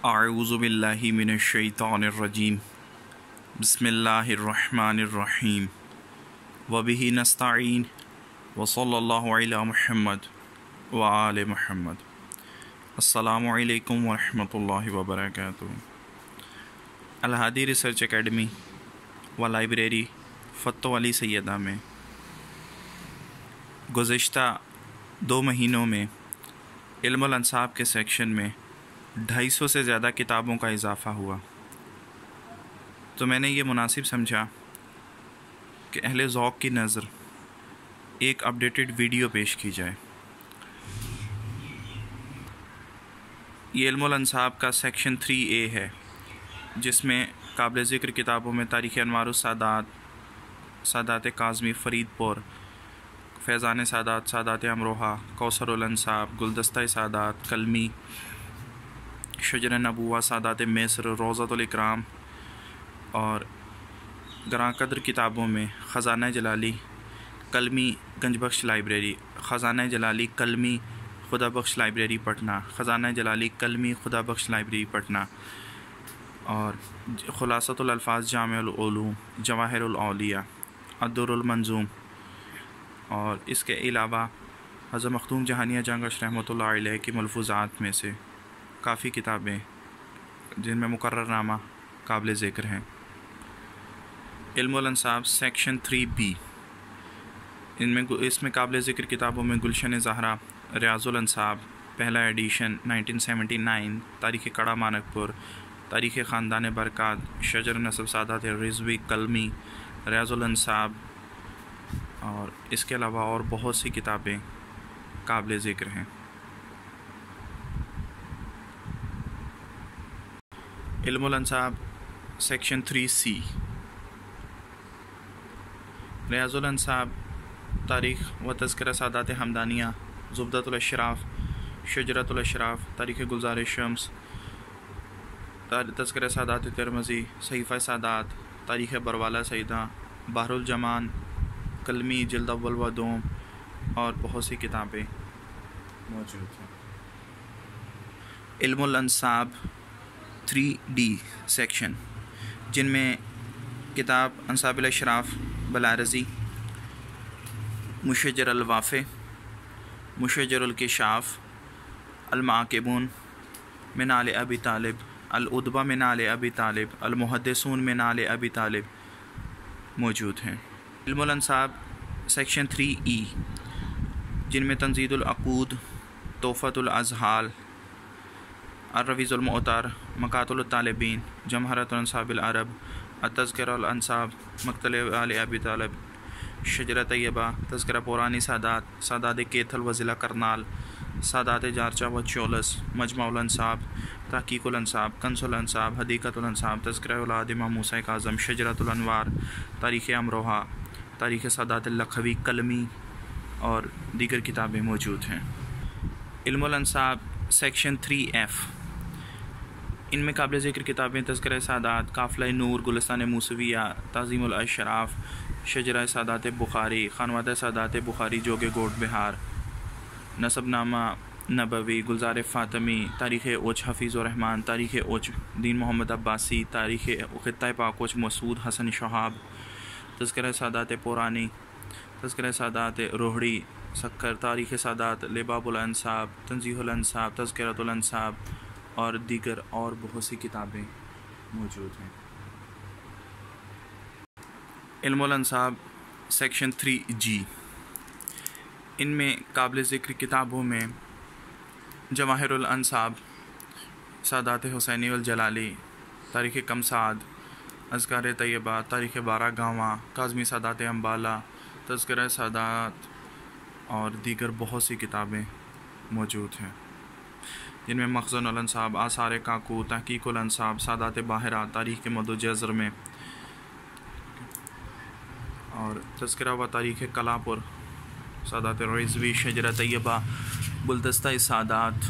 اعوذ باللہ من الشیطان الرجیم بسم اللہ الرحمن الرحیم وبہ نستعین وصلی اللہ علی محمد وآل محمد۔ السلام علیکم ورحمۃ اللہ وبرکاتہ۔ الہادی ریسرچ اکیڈمی و لائبریری فتح علی سیدہ میں گزشتہ 2 مہینوں میں علم الانساب کے سیکشن میں 250 سے زیادہ کتابوں کا اضافہ ہوا، تو میں نے یہ مناسب سمجھا کہ اہل ذوق کی نظر ایک اپڈیٹڈ ویڈیو پیش کی جائے۔ یہ علم الانساب کا سیکشن 3A ہے، جس میں قابل ذکر کتابوں میں تاریخ انوار السادات، سادات کاظمی فرید پور، فیضان سادات، سادات امروہہ، کوثر الانساب، گلدستہ سادات، کلمی، شجر نبوہ، سادات مصر، روضۃ الاکرام، اور گراں قدر کتابوں میں خزانہ جلالی، کلمی گنج بخش لائبریری، خزانہ جلالی کلمی خدا بخش لائبریری پٹنہ، خزانہ جلالی کلمی خدا بخش لائبریری پٹنہ، اور خلاصۃ الالفاظ جامع العلوم، جواہر الاولیاء، الدر المنظوم، اور اس کے علاوہ حضرت مختوم جہانیہ جہانگشت رحمۃ اللہ علیہ کی ملفوظات میں سے کافی کتابیں جن میں مقرر نامہ قابل ذکر ہیں۔ علم الانساب سیکشن 3B، اس میں قابل ذکر کتابوں میں گلشن زہرا، ریاض الانساب پہلا ایڈیشن 1979، تاریخ کڑا مانک پور، تاریخ خاندان برکات، شجر نسب سادات رضوی کلمی، ریاض الانساب، اور اس کے علاوہ اور بہت سی کتابیں قابل ذکر ہیں۔ علم الانساب سیکشن 3C، ریاض الانساب تاریخ و تذکرہ سادات حمدانیہ، زبدۃ الاشراف، شجرۃ الاشراف، تاریخ گلزار شمس، تذکرہ سادات ترمذی، صحیفہ سادات، تاریخ بروالا سیدہ، بحر الجمان، کلمی جلد اول و دوم، اور بہت سی کتابیں موجود ہیں۔ علم الانساب 3D سیکشن، جن میں کتاب انساب الاشراف بلارزی، مشجر الوافع، مشجر الکشاف، المعاقبون من آل ابی طالب، الادبہ من آل ابی طالب، المحدثون من آل ابی طالب موجود ہیں۔ علم الانساب سیکشن 3E، جن میں تنزید العقود، تحفۃ الاذہال، الرویز المعطر، مقاتل الطالبین، جمہرۃ الانساب العرب، التذکرہ الانساب، مقتل آل ابی طالب، شجرہ طیبہ، تذکرہ پرانی سادات، سادات کیتھل و ضلع کرنال، سادات جارچہ و چولس، مجمع الانساب، تحقیق الانساب، کنز الانساب، حدیقۃ الانساب، تذکرہ اولاد امام موسیٰ کاظم، شجرۃ الانوار، تاریخ امروہہ، تاریخ سادات لکھوی کلمی، اور دیگر کتابیں موجود ہیں۔ علم الانساب سیکشن 3F، ان میں قابل ذکر کتابیں تذکرہ سادات، قافلہ نور، گلستان موسویہ، تعظیم الاشراف، شجرہ سادات بخاری، خانوادہ سادات بخاری جوگ گوٹ بہار، نسب نامہ نبوی، گلزار فاطمی، تاریخ اوچ حفیظ الرحمن، تاریخ اوچ دین محمد عباسی، تاریخ خطہ پاکوچ مسعود حسن شہاب، تذکرہ سادات پورانی، تذکرہ سادات روہڑی سکر، تاریخ سادات لباب الانساب، تنزیہ الانساب، تذکرۃ الانساب، اور دیگر اور بہت سی کتابیں موجود ہیں۔ علم الانساب سیکشن 3G، ان میں قابل ذکر کتابوں میں جواہر الانساب، سادات حسینی والجلالی، تاریخ کمساد، اذکار طیبہ، تاریخ بارہ گاواں، کاظمی سادات امبالہ، تذکرہ سادات، اور دیگر بہت سی کتابیں موجود ہیں، جن میں مخزن الانساب، آثار کاکو، تحقیق الانساب، سادات باہرہ، تاریخ کے مد و جزر میں، اور تذکرہ و تاریخ کلاپور، سادات رضوی، شجرہ طیبہ، گلدستہ سادات،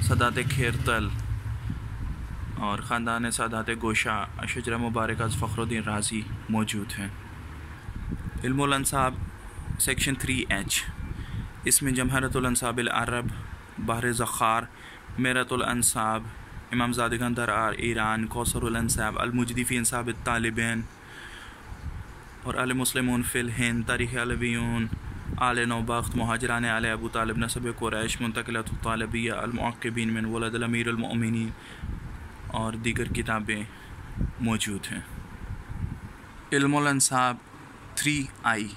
سادات کھیرتل، اور خاندان سادات گوشہ، شجرہ مبارکہ فخر الدین رازی موجود ہیں۔ علم الانساب سیکشن 3H، اس میں جمہرۃ الانساب العرب، بحر ذخار، میرۃ الانساب، امام زادگان در ایران، کوثر الانساب، المجدی فی انساب الطالبین، اور المسلمون فی الہند، تاریخ علویون، آل نوبخت، مہاجران آل ابو طالب، نسب قریش، منتقلات الطالبیہ، المعقبین من ولد الامیر المؤمنین، اور دیگر کتابیں موجود ہیں۔ علم الانساب 3I،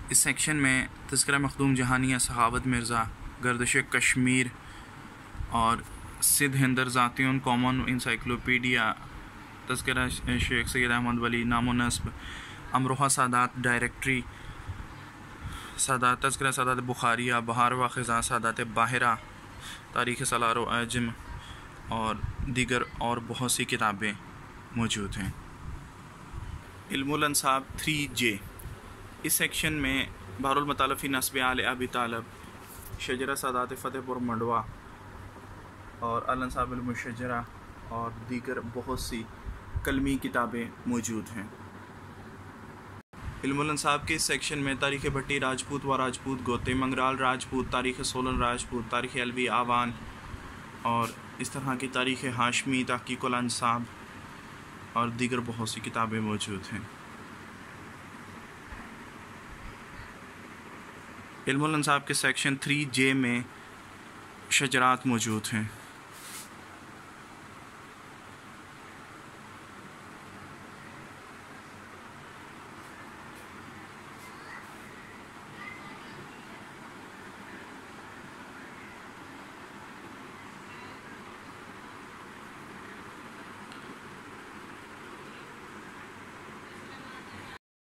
اس سیکشن میں تذکرہ مخدوم جہانیہ سخاوت مرزا، گردش کشمیر اور سدھ ہندر ذاتیون کامن انسائکلوپیڈیا، تذکرہ شیخ سید احمد ولی، نام و نسب، امروہہ سادات ڈائریکٹری، سادات، تذکرہ سادات بخاریہ، بہار و خزاں سادات باہرہ، تاریخ سالار و اعجم، اور دیگر اور بہت سی کتابیں موجود ہیں۔ علم الانساب 3J، اس سیکشن میں بحر المطالب فی نسب آل ابی طالب، شجرہ سادات فتح پور منڈوا، اور الانساب المشجرہ اور دیگر بہت سی کلمی کتابیں موجود ہیں۔ علم الانساب کے اس سیکشن میں تاریخ بھٹی راجپوت و راجپوت گوتے، منگرال راجپوت، تاریخ سولن راجپوت، تاریخ علوی آوان، اور اس طرح کی تاریخ ہاشمی، تحقیق الانساب اور دیگر بہت سی کتابیں موجود ہیں۔ علم الانساب کے سیکشن 3J میں شجرات موجود ہیں۔